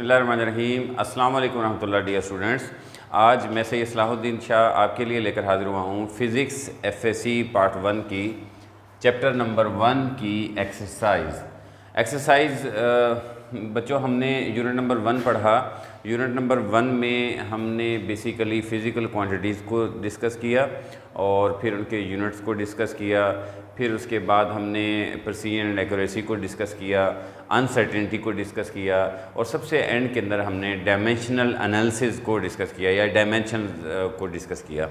बिस्मिल्लाहिर्रहमानिर्रहीम। अस्सलाम वालेकुम रहमतुल्लाह। डियर स्टूडेंट्स, आज मैं सैयद सलाहुद्दीन शाह आपके लिए लेकर हाज़िर हुआ हूँ फ़िज़िक्स एफएसी पार्ट 1 की चैप्टर नंबर 1 की एक्सरसाइज बच्चों, हमने यूनिट नंबर 1 पढ़ा। यूनिट नंबर 1 में हमने बेसिकली फ़िज़िकल क्वांटिटीज़ को डिस्कस किया और फिर उनके यूनिट्स को डिस्कस किया। फिर उसके बाद हमने प्रिसीजन एंड एक्यूरेसी को डिस्कस किया, अनसर्टेनिटी को डिस्कस किया और सबसे एंड के अंदर हमने डायमेंशनल एनालिसिस को डिस्कस किया या डायमेंशन को डिस्कस किया।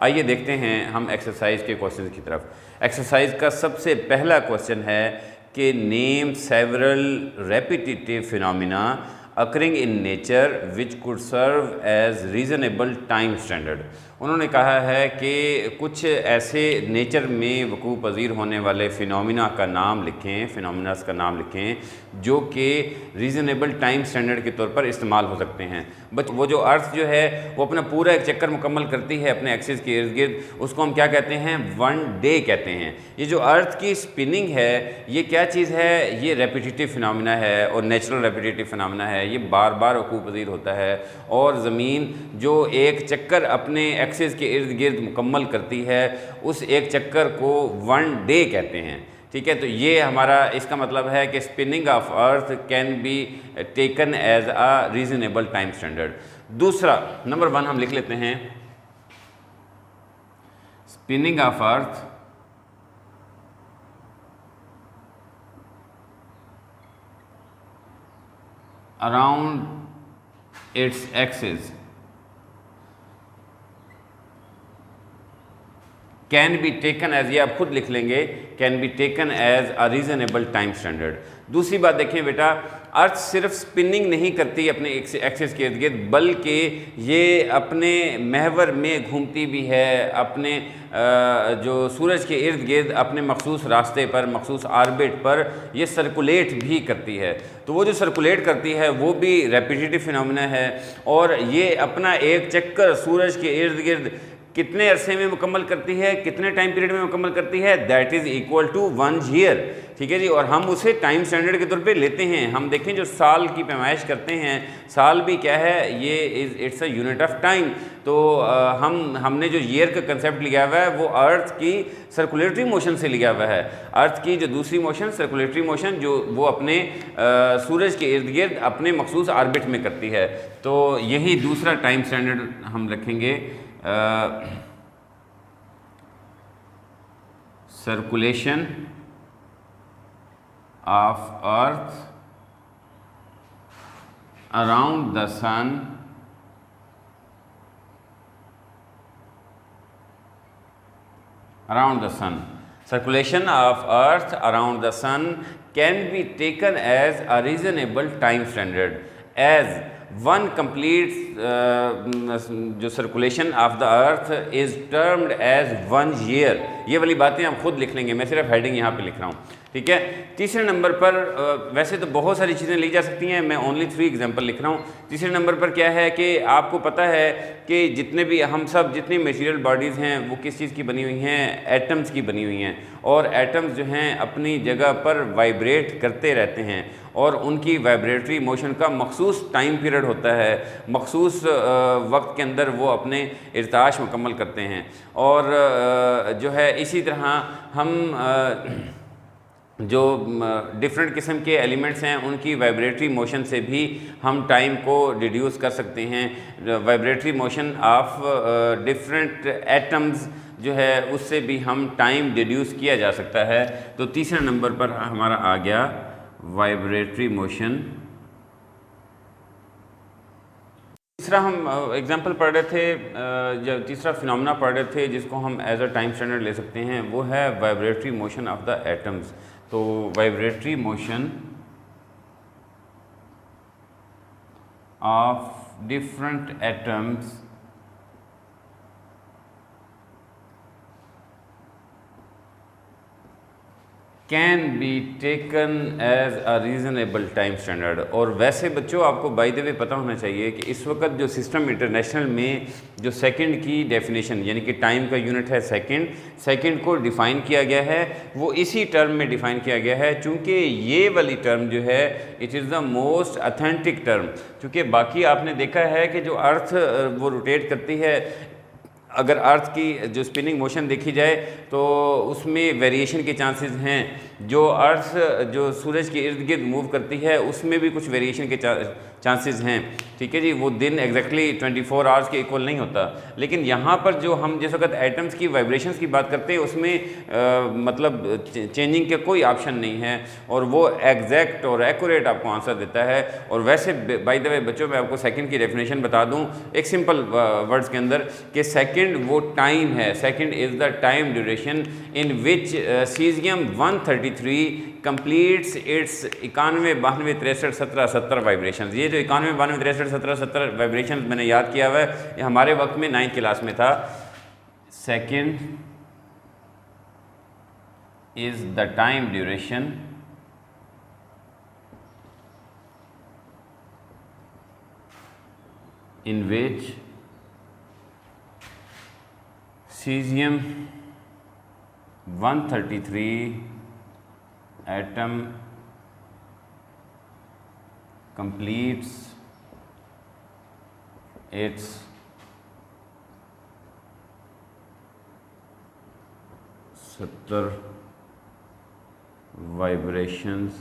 आइए देखते हैं हम एक्सरसाइज के क्वेश्चन की तरफ। एक्सरसाइज का सबसे पहला क्वेश्चन है कि name several repetitive phenomena occurring in nature which could serve as reasonable time standard. उन्होंने कहा है कि कुछ ऐसे नेचर में वकूअ पज़ीर होने वाले फ़िनोमिना का नाम लिखें, फ़िनोमिनास का नाम लिखें जो कि रीज़नेबल टाइम स्टैंडर्ड के तौर पर इस्तेमाल हो सकते हैं। बट वो जो अर्थ जो है वो अपना पूरा एक चक्कर मुकम्मल करती है अपने एक्सिस के इर्द गिर्द, उसको हम क्या कहते हैं? 1 डे कहते हैं। ये जो अर्थ की स्पिनिंग है ये क्या चीज़ है? ये रेपिटेटिव फिनोमिना है और नेचुरल रेपिटेटिव फिनोमिना है। ये बार बार वकूअ पज़ीर होता है और ज़मीन जो एक चक्कर अपने एक्सिस के इर्द गिर्द मुकम्मल करती है उस एक चक्कर को 1 डे कहते हैं। ठीक है, तो ये हमारा इसका मतलब है कि spinning of earth can be taken as a reasonable time standard. दूसरा नंबर 1 हम लिख लेते हैं, spinning of earth around its axis can be taken as, ये आप खुद लिख लेंगे, can be taken as a reasonable time standard. दूसरी बात देखें बेटा, अर्थ सिर्फ स्पिनिंग नहीं करती अपने एक्सिस के इर्द गिर्द, बल्कि ये अपने महवर में घूमती भी है, अपने जो सूरज के इर्द गिर्द अपने मखसूस रास्ते पर, मखसूस आर्बिट पर ये सर्कुलेट भी करती है। तो वो जो सर्कुलेट करती है वो भी रेपिटेटिव फिनोमिना है और ये अपना एक चक्कर सूरज के इर्द गिर्द कितने अरसे में मुकम्मल करती है, कितने टाइम पीरियड में मुकम्मल करती है? That is equal to 1 year. ठीक है जी, और हम उसे टाइम स्टैंडर्ड के तौर पे लेते हैं। हम देखें जो साल की पैमाइश करते हैं, साल भी क्या है? ये it's a unit of time. तो हमने जो ईयर का कंसेप्ट लिया हुआ है वो अर्थ की सर्कुलेटरी मोशन से लिया हुआ है। अर्थ की जो दूसरी मोशन सर्कुलेटरी मोशन जो वो अपने सूरज के इर्द गिर्द अपने मखसूस आर्बिट में करती है। तो यही दूसरा टाइम स्टैंडर्ड हम रखेंगे, circulation of earth around the sun circulation of earth around the sun can be taken as a reasonable time standard as one completes जो circulation of the earth is termed as 1 year. ये वाली बातें आप खुद लिख लेंगे, मैं सिर्फ हेडिंग यहाँ पे लिख रहा हूँ। ठीक है, तीसरे नंबर पर वैसे तो बहुत सारी चीज़ें ली जा सकती हैं, मैं ओनली 3 एग्जांपल लिख रहा हूँ। तीसरे नंबर पर क्या है कि आपको पता है कि जितने भी हम सब जितनी मटेरियल बॉडीज़ हैं वो किस चीज़ की बनी हुई हैं? एटम्स की बनी हुई हैं। और एटम्स जो हैं अपनी जगह पर वाइब्रेट करते रहते हैं और उनकी वाइब्रेटरी मोशन का मखसूस टाइम पीरियड होता है, मखसूस वक्त के अंदर वो अपने इर्ताश मुकम्मल करते हैं। और जो है इसी तरह हम जो डिफरेंट किस्म के एलिमेंट्स हैं उनकी वाइब्रेटरी मोशन से भी हम टाइम को डिड्यूस कर सकते हैं। Vibratory motion of different atoms जो है उससे भी हम टाइम डिड्यूस किया जा सकता है। तो तीसरे नंबर पर हमारा आ गया वाइब्रेटरी मोशन। तीसरा हम एग्जांपल पढ़ रहे थे, जो तीसरा फिनोमेना पढ़ रहे थे जिसको हम एज अ टाइम स्टैंडर्ड ले सकते हैं, वो है vibratory motion of the atoms. तो vibratory motion of different atoms can be taken as a reasonable time standard. और वैसे बच्चों आपको बाय द वे पता होना चाहिए कि इस वक्त जो सिस्टम इंटरनेशनल में जो सेकंड की डेफिनेशन यानी कि टाइम का यूनिट है सेकंड को डिफ़ाइन किया गया है, वो इसी टर्म में डिफ़ाइन किया गया है। चूँकि ये वाली टर्म जो है it is the most authentic term. चूँकि बाकी आपने देखा है कि जो अर्थ वो रोटेट करती है, अगर अर्थ की जो स्पिनिंग मोशन देखी जाए तो उसमें वेरिएशन के चांसेस हैं। जो अर्थ जो सूरज के इर्द गिर्द मूव करती है उसमें भी कुछ वेरिएशन के चांसेस हैं, ठीक है जी। वो दिन एग्जैक्टली 24 आवर्स के इक्वल नहीं होता। लेकिन यहाँ पर जो हम जिस वक्त एटम्स की वाइब्रेशंस की बात करते हैं उसमें मतलब चेंजिंग के कोई ऑप्शन नहीं है और वो एग्जैक्ट और एक्यूरेट आपको आंसर देता है। और वैसे बाय द वे बच्चों मैं आपको सेकंड की डेफिनेशन बता दूं एक सिंपल वर्ड्स के अंदर कि सेकंड वो टाइम है, second is the time duration in which caesium 133 completes it's 91 92 63 17 70 vibration. ये जो 91 92 63 17 70 वाइब्रेशन मैंने याद किया हुआ है, ये हमारे वक्त में 9th क्लास में था। Second is the time duration in which cesium 133 atom completes its vibrations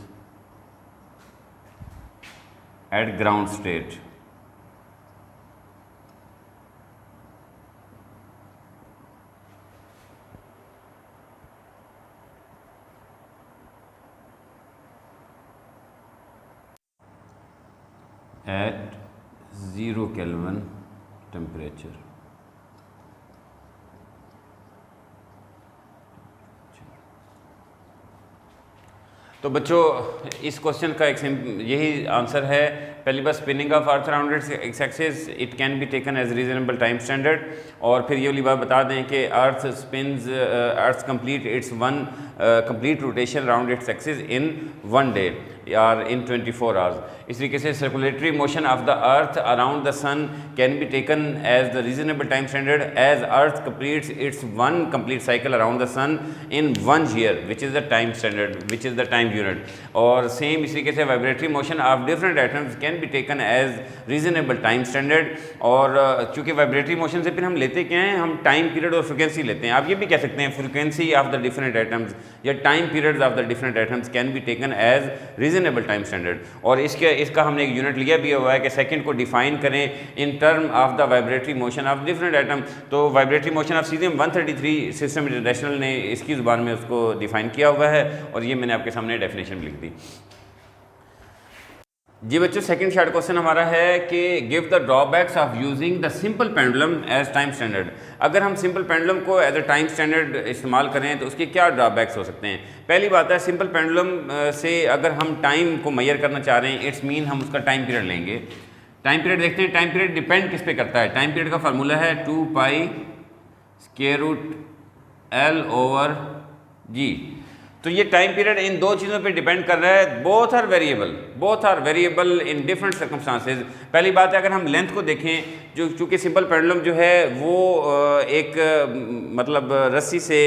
at ground state at 0 Kelvin temperature। तो बच्चों इस क्वेश्चन का यही आंसर है। पहली बात spinning of earth around its axis it can be taken as reasonable time standard. और फिर ये वाली बात बता दें कि earth spins earth complete its one complete rotation around its axis in 1 day or in 24 hours। इस तरीके से circulatory motion of the earth around the sun can be taken as the reasonable time standard as earth completes its one complete cycle around the sun in 1 year which is the time standard which is the time unit. और same इस तरीके से vibratory motion of different atoms can be taken as reasonable time standard. और चूँकि vibratory motion से फिर हम लेते क्या हैं, हम टाइम पीरियड और फ्रिक्वेंसी लेते हैं। आप ये भी कह सकते हैं frequency of the different atoms या time periods of the different atoms can be taken as reasonable time standard. और इसका हमने एक यूनिट लिया भी हुआ है कि सेकंड को डिफाइन करें in term of the vibratory motion of different atom. तो vibratory motion of caesium 133 system international ने इसकी ज़ुबान में उसको डिफाइन किया हुआ है और ये मैंने आपके सामने डेफिनेशन लिख दी। जी बच्चों सेकंड शॉर्ट क्वेश्चन हमारा है कि give the drawbacks of using the simple pendulum as time standard. अगर हम सिंपल पेंडुलम को एज अ टाइम स्टैंडर्ड इस्तेमाल करें तो उसके क्या ड्रॉबैक्स हो सकते हैं। पहली बात है सिंपल पेंडुलम से अगर हम टाइम को मेजर करना चाह रहे हैं इट्स मीन हम उसका टाइम पीरियड लेंगे। टाइम पीरियड देखते हैं, टाइम पीरियड डिपेंड किस पे करता है। टाइम पीरियड का फार्मूला है 2π√L/G। तो ये टाइम पीरियड इन दो चीज़ों पे डिपेंड कर रहा है। Both are variable in different circumstances. पहली बात है अगर हम लेंथ को देखें, जो चूँकि सिंपल पेंडुलम जो है वो एक मतलब रस्सी से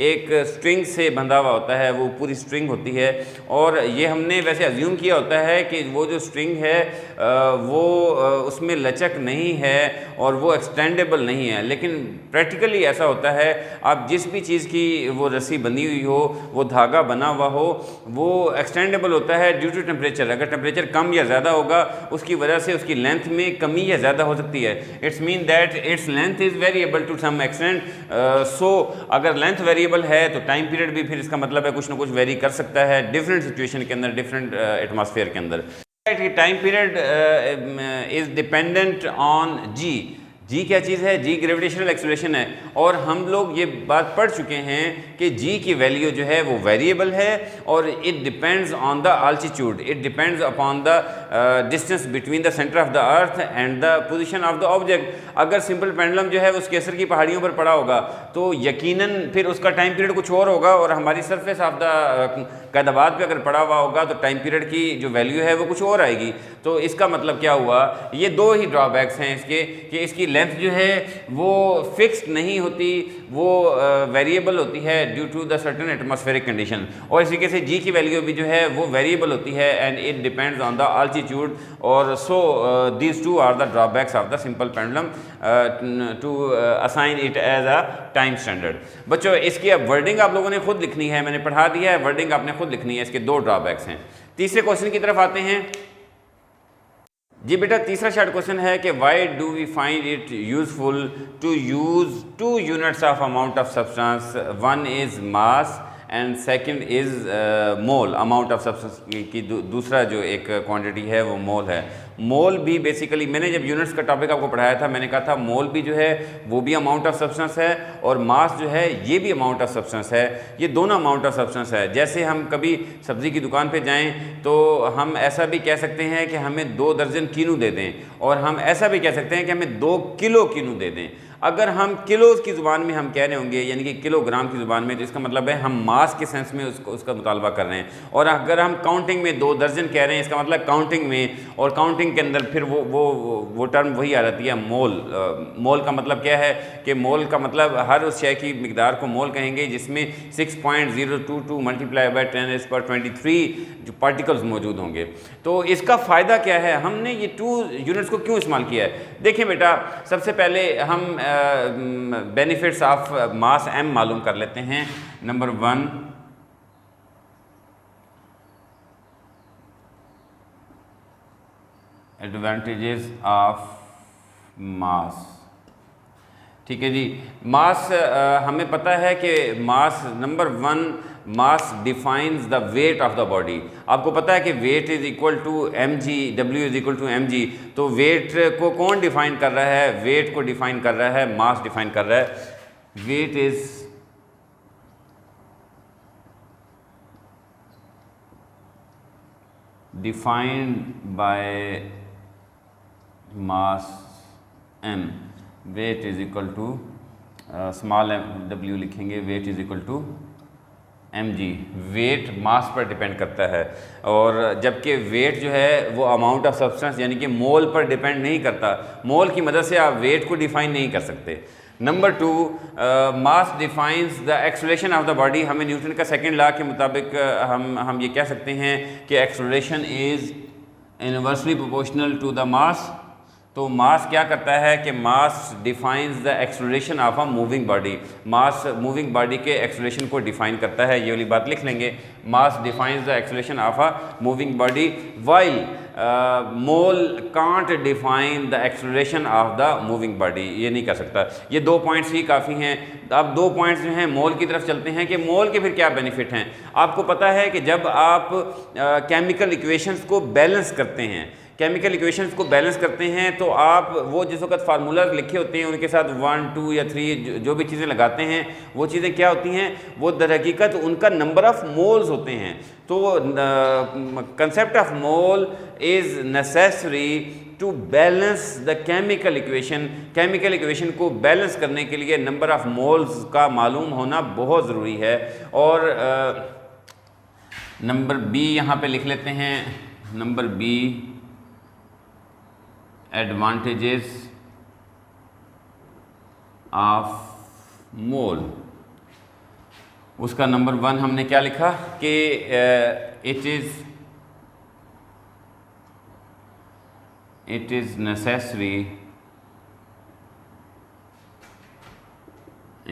एक स्ट्रिंग से बंधा हुआ होता है, वो पूरी स्ट्रिंग होती है। और ये हमने वैसे अज्यूम किया होता है कि वो जो स्ट्रिंग है वो उसमें लचक नहीं है और वो एक्सटेंडेबल नहीं है। लेकिन प्रैक्टिकली ऐसा होता है, आप जिस भी चीज़ की वो रस्सी बंधी हुई हो, वो धागा बना हुआ हो, वो एक्सटेंडेबल होता है ड्यू टू टेम्परेचर। अगर टेम्परेचर कम या ज़्यादा होगा उसकी वजह से उसकी लेंथ में कमी या ज़्यादा हो सकती है। It's mean that its length is variable to some extent. So अगर लेंथ वेरिएबल है तो टाइम पीरियड भी फिर इसका मतलब है कुछ ना कुछ वेरी कर सकता है डिफरेंट सिचुएशन के अंदर, डिफरेंट एटमॉस्फेयर के अंदर। Time period is dependent on G। जी क्या चीज़ है? जी ग्रेविटेशनल एक्सेलरेशन है। और हम लोग ये बात पढ़ चुके हैं कि जी की वैल्यू जो है वो वेरिएबल है और it depends on the altitude, it depends upon the distance between the centre of the earth and the position of the object. अगर सिंपल पेंडुलम जो है वो केसर की पहाड़ियों पर पड़ा होगा तो यकीनन फिर उसका टाइम पीरियड कुछ और होगा, और हमारी सरफेस ऑफ द कैदाबाद पे अगर पड़ा हुआ होगा तो टाइम पीरियड की जो वैल्यू है वो कुछ और आएगी। तो इसका मतलब क्या हुआ? ये दो ही ड्रॉबैक्स हैं इसके कि इसकी लेंथ जो है वो फिक्स्ड नहीं होती, वो वेरिएबल होती है due to the certain atmospheric condition, और इसी तरीके से जी की वैल्यू भी जो है वो वेरिएबल होती है and it depends on the altitude. और so these two are the drawbacks of the simple pendulum to assign it as a time standard. बच्चों इसकी अब वर्डिंग आप लोगों ने खुद लिखनी है, मैंने पढ़ा दिया है, वर्डिंग आपने खुद लिखनी है। इसके दो ड्रॉबैक्स हैं। तीसरे क्वेश्चन की तरफ आते हैं। जी बेटा तीसरा शॉर्ट क्वेश्चन है कि why do we find it useful to use 2 units of amount of substance, one is mass and second is mole. Amount of substance की दूसरा जो एक क्वांटिटी है वो मोल है। मोल भी बेसिकली मैंने जब यूनिट्स का टॉपिक आपको पढ़ाया था मैंने कहा था मोल भी जो है वो भी अमाउंट ऑफ सब्सटेंस है और मास जो है ये भी अमाउंट ऑफ सब्सटेंस है, ये दोनों अमाउंट ऑफ सब्सटेंस है। जैसे हम कभी सब्ज़ी की दुकान पे जाएं तो हम ऐसा भी कह सकते हैं कि हमें 2 दर्जन कीनू दे दें, और हम ऐसा भी कह सकते हैं कि हमें 2 किलो कीनू दे दें। अगर हम किलोज़ की ज़ुबान में हम कह रहे होंगे यानी कि किलोग्राम की ज़ुबान में, तो इसका मतलब है हम मास के सेंस में उसका मुतालबा कर रहे हैं। और अगर हम काउंटिंग में 2 दर्जन कह रहे हैं इसका मतलब काउंटिंग में, और काउंटिंग के अंदर फिर वो टर्म वही आ जाती है मोल। मोल का मतलब क्या है कि मोल का मतलब हर उस शय की मिकदार को मोल कहेंगे जिसमें 6.022 मल्टीप्लाई बाय 10⁻23 जो पार्टिकल्स मौजूद होंगे। तो इसका फ़ायदा क्या है? हमने ये 2 यूनिट्स को क्यों इस्तेमाल किया है? देखिए बेटा सबसे पहले हम बेनिफिट्स ऑफ मास m मालूम कर लेते हैं। Number 1, advantages of mass. ठीक है जी, मास हमें पता है कि mass number 1 mass defines the weight of the body. आपको पता है कि weight is equal to mg, w is equal to mg। तो वेट को कौन डिफाइन कर रहा है? वेट को डिफाइन कर रहा है मास, डिफाइन कर रहा है। Weight is defined by mass m। Weight is equal to small w लिखेंगे, weight is equal to mg। Weight mass पर डिपेंड करता है, और जबकि वेट जो है वो अमाउंट ऑफ सब्सटेंस यानी कि मोल पर डिपेंड नहीं करता। मोल की मदद से आप वेट को डिफाइन नहीं कर सकते। Number 2, mass defines the acceleration of the body. हमें न्यूटन का सेकंड लॉ के मुताबिक हम ये कह सकते हैं कि acceleration is inversely proportional to the mass. तो मास क्या करता है कि mass defines the acceleration of a moving body. Mass moving body के एक्सेलरेशन को डिफाइन करता है, ये वाली बात लिख लेंगे। Mass defines the acceleration of a moving body while mole can't define the acceleration of the moving body. ये नहीं कर सकता। ये 2 पॉइंट्स ही काफ़ी हैं। अब 2 पॉइंट्स जो हैं मोल की तरफ चलते हैं कि मोल के फिर क्या बेनिफिट हैं। आपको पता है कि जब आप केमिकल इक्वेशंस को बैलेंस करते हैं, केमिकल इक्वेशंस को बैलेंस करते हैं, तो आप वो जिस वक्त फार्मूला लिखे होते हैं उनके साथ 1, 2 या 3 जो भी चीज़ें लगाते हैं वो चीज़ें क्या होती हैं? वो दर हकीकत उनका नंबर ऑफ़ मोल्स होते हैं। तो concept of mole is necessary to balance the chemical equation. Chemical equation को बैलेंस करने के लिए नंबर ऑफ़ मोल्स का मालूम होना बहुत ज़रूरी है। और नंबर बी यहाँ पे लिख लेते हैं। Number B, advantages of mole. उसका नंबर 1 हमने क्या लिखा कि it is necessary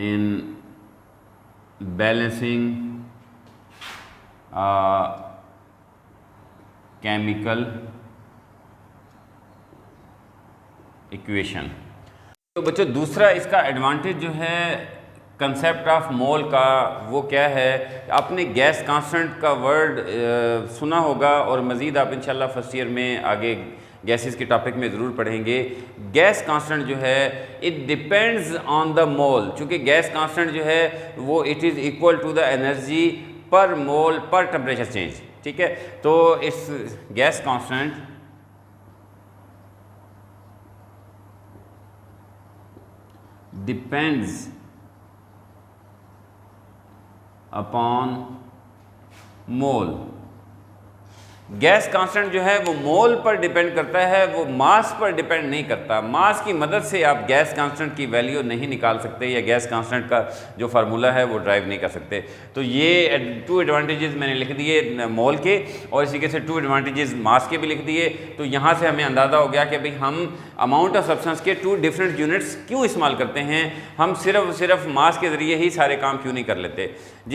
in balancing chemical equation. तो बच्चों दूसरा इसका एडवांटेज जो है कंसेप्ट ऑफ मोल का वो क्या है? आपने गैस कांस्टेंट का वर्ड सुना होगा और मज़ीद आप इंशाल्लाह फर्स्ट ईयर में आगे गैसेस के टॉपिक में ज़रूर पढ़ेंगे। गैस कांस्टेंट जो है it depends on the mole, चूँकि गैस कांस्टेंट जो है वो it is equal to the energy पर मोल पर टेम्परेचर चेंज। ठीक है, तो इस gas constant depends upon mole. Gas constant जो है वो मोल पर डिपेंड करता है, वो मास पर डिपेंड नहीं करता। मास की मदद से आप गैस कांस्टेंट की वैल्यू नहीं निकाल सकते या गैस कांस्टेंट का जो फार्मूला है वो ड्राइव नहीं कर सकते। तो ये 2 एडवांटेजेस मैंने लिख दिए मोल के, और इसी के से 2 एडवांटेजेस मास के भी लिख दिए। तो यहाँ से हमें अंदाज़ा हो गया कि भाई हम अमाउंट ऑफ सब्सटेंस के 2 डिफरेंट यूनिट्स क्यों इस्तेमाल करते हैं, हम सिर्फ मास के ज़रिए ही सारे काम क्यों नहीं कर लेते। जी